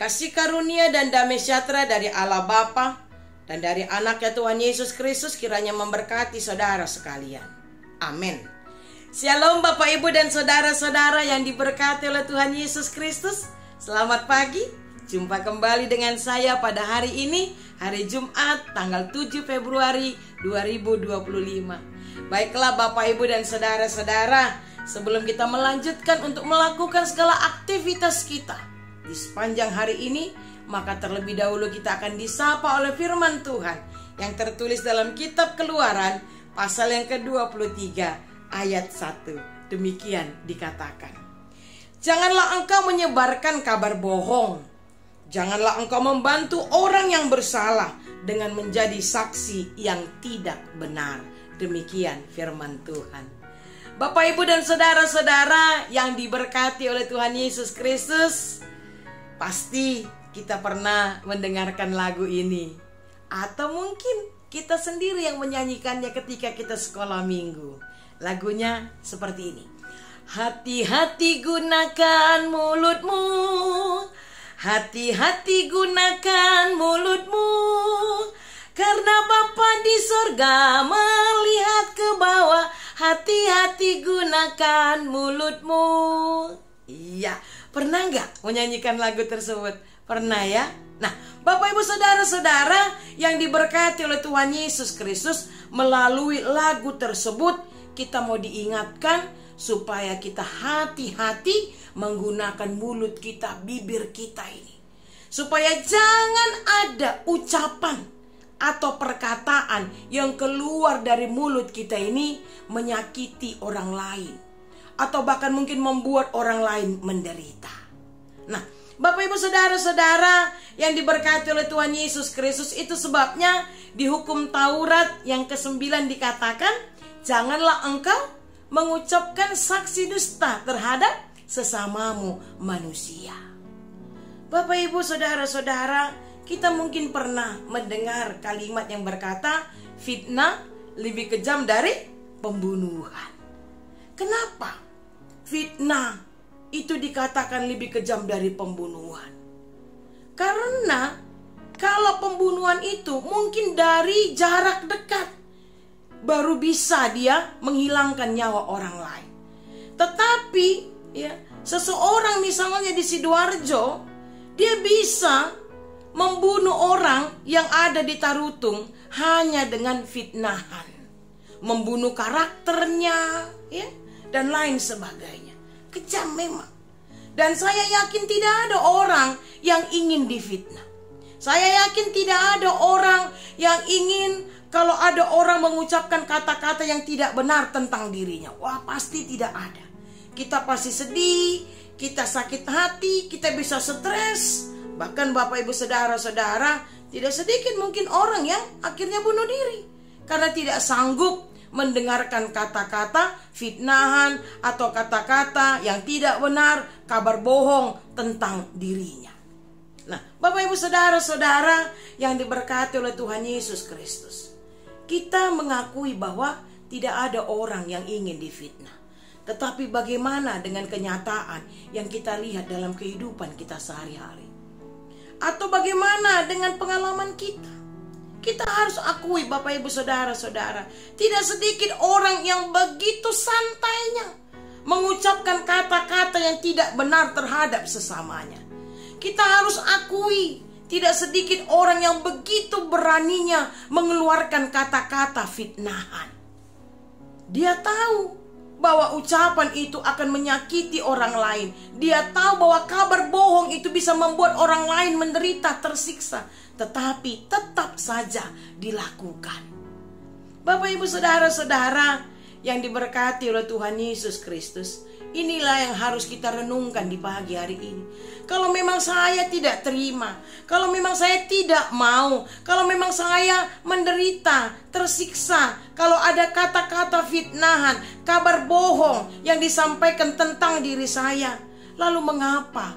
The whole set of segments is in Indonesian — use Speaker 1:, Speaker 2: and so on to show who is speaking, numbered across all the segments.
Speaker 1: Kasih karunia dan damai sejahtera dari Allah Bapa dan dari anaknya Tuhan Yesus Kristus kiranya memberkati saudara sekalian. Amin. Shalom Bapak Ibu dan saudara-saudara yang diberkati oleh Tuhan Yesus Kristus. Selamat pagi. Jumpa kembali dengan saya pada hari ini, hari Jumat tanggal 7 Februari 2025. Baiklah Bapak Ibu dan saudara-saudara, sebelum kita melanjutkan untuk melakukan segala aktivitas kita di sepanjang hari ini, maka terlebih dahulu kita akan disapa oleh firman Tuhan yang tertulis dalam kitab Keluaran pasal yang ke-23 ayat 1. Demikian dikatakan, janganlah engkau menyebarkan kabar bohong, janganlah engkau membantu orang yang bersalah dengan menjadi saksi yang tidak benar. Demikian firman Tuhan. Bapak Ibu dan saudara-saudara yang diberkati oleh Tuhan Yesus Kristus, pasti kita pernah mendengarkan lagu ini, atau mungkin kita sendiri yang menyanyikannya ketika kita sekolah minggu. Lagunya seperti ini. Hati-hati gunakan mulutmu, hati-hati gunakan mulutmu, karena Bapa di sorga melihat ke bawah. Hati-hati gunakan mulutmu. Iya, pernah nggak menyanyikan lagu tersebut? Pernah ya? Nah, Bapak Ibu saudara-saudara yang diberkati oleh Tuhan Yesus Kristus, melalui lagu tersebut kita mau diingatkan supaya kita hati-hati menggunakan mulut kita, bibir kita ini, supaya jangan ada ucapan atau perkataan yang keluar dari mulut kita ini menyakiti orang lain, atau bahkan mungkin membuat orang lain menderita. Nah, Bapak Ibu saudara-saudara yang diberkati oleh Tuhan Yesus Kristus, itu sebabnya di hukum Taurat yang ke-9 dikatakan, janganlah engkau mengucapkan saksi dusta terhadap sesamamu manusia. Bapak Ibu saudara-saudara, kita mungkin pernah mendengar kalimat yang berkata, fitnah lebih kejam dari pembunuhan. Kenapa fitnah itu dikatakan lebih kejam dari pembunuhan? Karena kalau pembunuhan itu mungkin dari jarak dekat baru bisa dia menghilangkan nyawa orang lain. Tetapi ya, seseorang misalnya di Sidoarjo, dia bisa membunuh orang yang ada di Tarutung hanya dengan fitnahan, membunuh karakternya ya, dan lain sebagainya. Kejam memang. Dan saya yakin tidak ada orang yang ingin difitnah. Saya yakin tidak ada orang yang ingin kalau ada orang mengucapkan kata-kata yang tidak benar tentang dirinya. Wah, pasti tidak ada. Kita pasti sedih, kita sakit hati, kita bisa stres. Bahkan Bapak Ibu saudara-saudara, tidak sedikit mungkin orang yang akhirnya bunuh diri karena tidak sanggup mendengarkan kata-kata fitnahan atau kata-kata yang tidak benar, kabar bohong tentang dirinya. Nah, Bapak Ibu saudara-saudara yang diberkati oleh Tuhan Yesus Kristus, kita mengakui bahwa tidak ada orang yang ingin difitnah. Tetapi bagaimana dengan kenyataan yang kita lihat dalam kehidupan kita sehari-hari? Atau bagaimana dengan pengalaman kita? Kita harus akui Bapak Ibu saudara-saudara, tidak sedikit orang yang begitu santainya mengucapkan kata-kata yang tidak benar terhadap sesamanya. Kita harus akui tidak sedikit orang yang begitu beraninya mengeluarkan kata-kata fitnahan. Dia tahu bahwa ucapan itu akan menyakiti orang lain. Dia tahu bahwa kabar bohong itu bisa membuat orang lain menderita, tersiksa. Tetapi tetap saja dilakukan. Bapak Ibu saudara-saudara yang diberkati oleh Tuhan Yesus Kristus, inilah yang harus kita renungkan di pagi hari ini. Kalau memang saya tidak terima, kalau memang saya tidak mau, kalau memang saya menderita, tersiksa, kalau ada kata-kata fitnahan, kabar bohong yang disampaikan tentang diri saya, lalu mengapa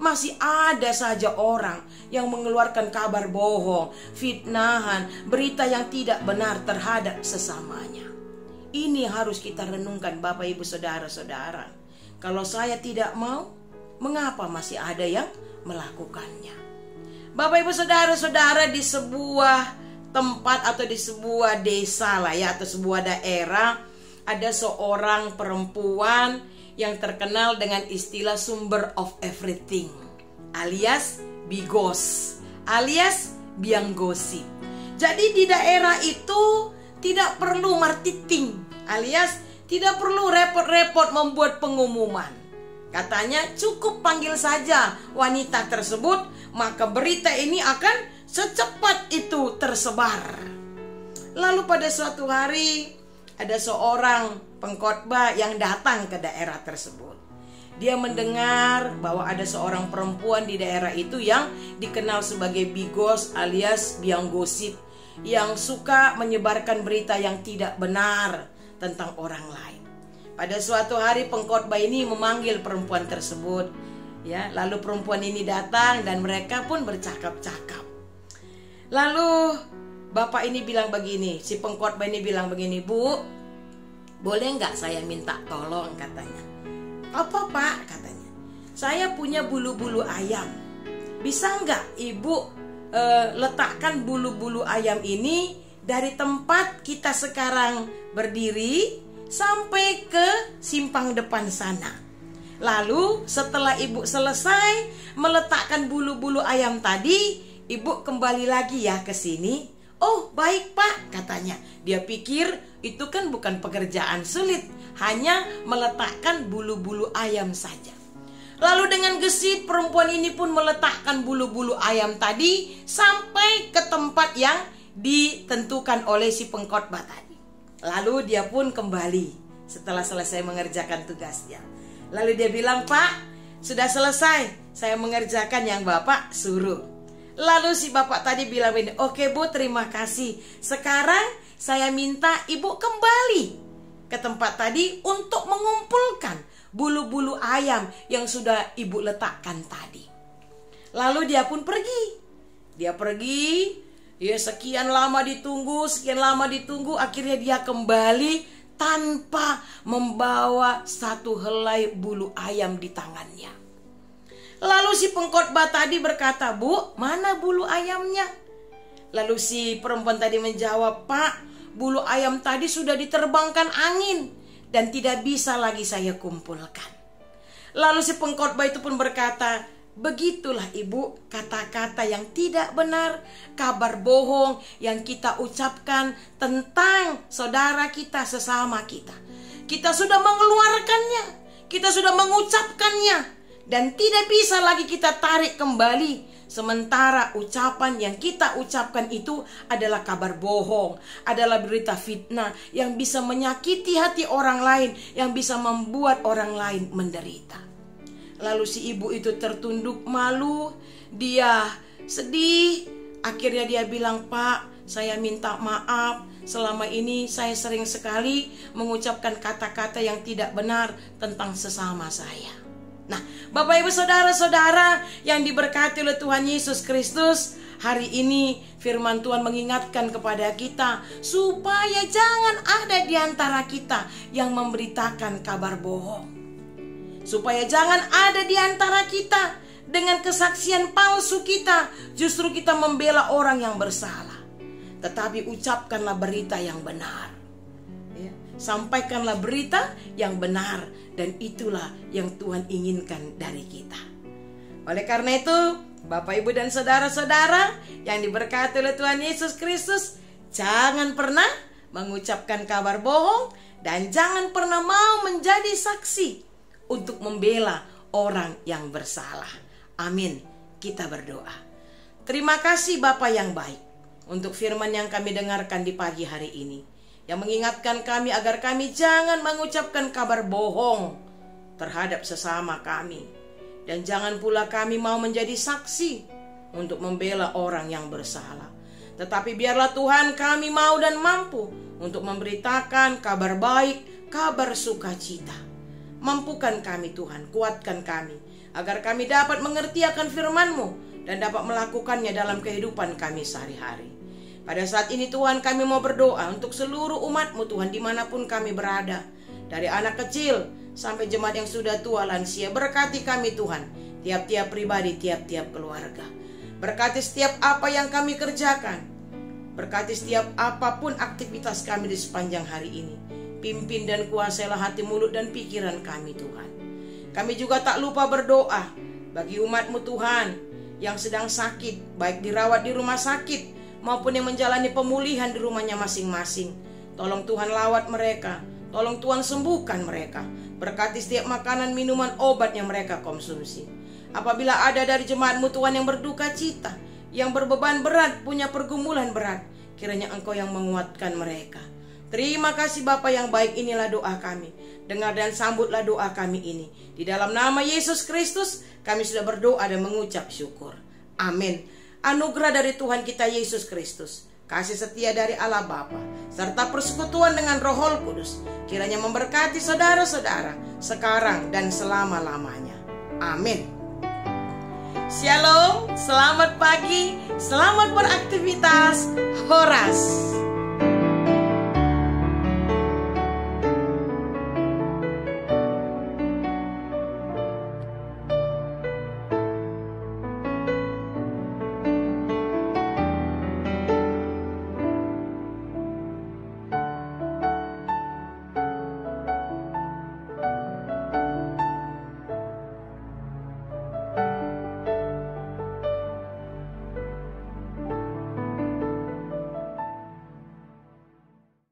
Speaker 1: masih ada saja orang yang mengeluarkan kabar bohong, fitnahan, berita yang tidak benar terhadap sesamanya? Ini harus kita renungkan Bapak Ibu saudara-saudara. Kalau saya tidak mau, mengapa masih ada yang melakukannya? Bapak Ibu Saudara-saudara, di sebuah tempat atau di sebuah desa lah ya, atau sebuah daerah, ada seorang perempuan yang terkenal dengan istilah sumber of everything, alias bigos, alias biang gosip. Jadi di daerah itu tidak perlu marketing, alias tidak perlu repot-repot membuat pengumuman. Katanya cukup panggil saja wanita tersebut, maka berita ini akan secepat itu tersebar. Lalu pada suatu hari ada seorang pengkhotbah yang datang ke daerah tersebut. Dia mendengar bahwa ada seorang perempuan di daerah itu yang dikenal sebagai bigos alias biang gosip, yang suka menyebarkan berita yang tidak benar tentang orang lain. Pada suatu hari pengkhotbah ini memanggil perempuan tersebut, ya. Lalu perempuan ini datang dan mereka pun bercakap-cakap. Lalu bapak ini bilang begini, si pengkhotbah ini bilang begini, "Bu, boleh nggak saya minta tolong?" katanya. "Apa Pak?" katanya. "Saya punya bulu-bulu ayam. Bisa nggak Ibu letakkan bulu-bulu ayam ini dari tempat kita sekarang berdiri sampai ke simpang depan sana. Lalu setelah Ibu selesai meletakkan bulu-bulu ayam tadi, Ibu kembali lagi ya ke sini." "Oh baik Pak," katanya. Dia pikir itu kan bukan pekerjaan sulit, hanya meletakkan bulu-bulu ayam saja. Lalu dengan gesit perempuan ini pun meletakkan bulu-bulu ayam tadi sampai ke tempat yang ditentukan oleh si pengkhotbah tadi. Lalu dia pun kembali setelah selesai mengerjakan tugasnya. Lalu dia bilang, "Pak, sudah selesai, saya mengerjakan yang Bapak suruh." Lalu si bapak tadi bilang ini, "Oke Bu, terima kasih. Sekarang saya minta Ibu kembali ke tempat tadi untuk mengumpulkan bulu-bulu ayam yang sudah Ibu letakkan tadi." Lalu dia pun pergi. Dia pergi, ya sekian lama ditunggu, akhirnya dia kembali tanpa membawa satu helai bulu ayam di tangannya. Lalu si pengkhotbah tadi berkata, "Bu, mana bulu ayamnya?" Lalu si perempuan tadi menjawab, "Pak, bulu ayam tadi sudah diterbangkan angin dan tidak bisa lagi saya kumpulkan." Lalu si pengkhotbah itu pun berkata, "Begitulah Ibu, kata-kata yang tidak benar, kabar bohong yang kita ucapkan tentang saudara kita sesama kita. Kita sudah mengeluarkannya, kita sudah mengucapkannya, dan tidak bisa lagi kita tarik kembali. Sementara ucapan yang kita ucapkan itu adalah kabar bohong, adalah berita fitnah yang bisa menyakiti hati orang lain, yang bisa membuat orang lain menderita." Lalu si ibu itu tertunduk malu, dia sedih. Akhirnya dia bilang, "Pak, saya minta maaf. Selama ini saya sering sekali mengucapkan kata-kata yang tidak benar tentang sesama saya." Nah, Bapak Ibu Saudara-saudara yang diberkati oleh Tuhan Yesus Kristus, hari ini firman Tuhan mengingatkan kepada kita supaya jangan ada di antara kita yang memberitakan kabar bohong. Supaya jangan ada di antara kita dengan kesaksian palsu kita, justru kita membela orang yang bersalah. Tetapi ucapkanlah berita yang benar, ya. Sampaikanlah berita yang benar, dan itulah yang Tuhan inginkan dari kita. Oleh karena itu, Bapak, Ibu, dan saudara-saudara yang diberkati oleh Tuhan Yesus Kristus, jangan pernah mengucapkan kabar bohong dan jangan pernah mau menjadi saksi untuk membela orang yang bersalah. Amin. Kita berdoa. Terima kasih Bapa yang baik untuk firman yang kami dengarkan di pagi hari ini, yang mengingatkan kami agar kami jangan mengucapkan kabar bohong terhadap sesama kami, dan jangan pula kami mau menjadi saksi untuk membela orang yang bersalah. Tetapi biarlah Tuhan kami mau dan mampu untuk memberitakan kabar baik, kabar sukacita. Mampukan kami Tuhan, kuatkan kami, agar kami dapat mengerti akan firman-Mu dan dapat melakukannya dalam kehidupan kami sehari-hari. Pada saat ini Tuhan, kami mau berdoa untuk seluruh umat-Mu Tuhan, dimanapun kami berada. Dari anak kecil sampai jemaat yang sudah tua lansia. Berkati kami Tuhan, tiap-tiap pribadi, tiap-tiap keluarga. Berkati setiap apa yang kami kerjakan. Berkati setiap apapun aktivitas kami di sepanjang hari ini. Pimpin dan kuasailah hati, mulut, dan pikiran kami Tuhan. Kami juga tak lupa berdoa bagi umat-Mu Tuhan yang sedang sakit, baik dirawat di rumah sakit maupun yang menjalani pemulihan di rumahnya masing-masing. Tolong Tuhan lawat mereka, tolong Tuhan sembuhkan mereka. Berkati setiap makanan, minuman, obat yang mereka konsumsi. Apabila ada dari jemaat-Mu Tuhan yang berduka cita, yang berbeban berat, punya pergumulan berat, kiranya Engkau yang menguatkan mereka. Terima kasih Bapa yang baik, inilah doa kami. Dengar dan sambutlah doa kami ini. Di dalam nama Yesus Kristus kami sudah berdoa dan mengucap syukur. Amin. Anugerah dari Tuhan kita Yesus Kristus, kasih setia dari Allah Bapa, serta persekutuan dengan Roh Kudus, kiranya memberkati saudara-saudara sekarang dan selama-lamanya. Amin. Shalom, selamat pagi, selamat beraktivitas. Horas.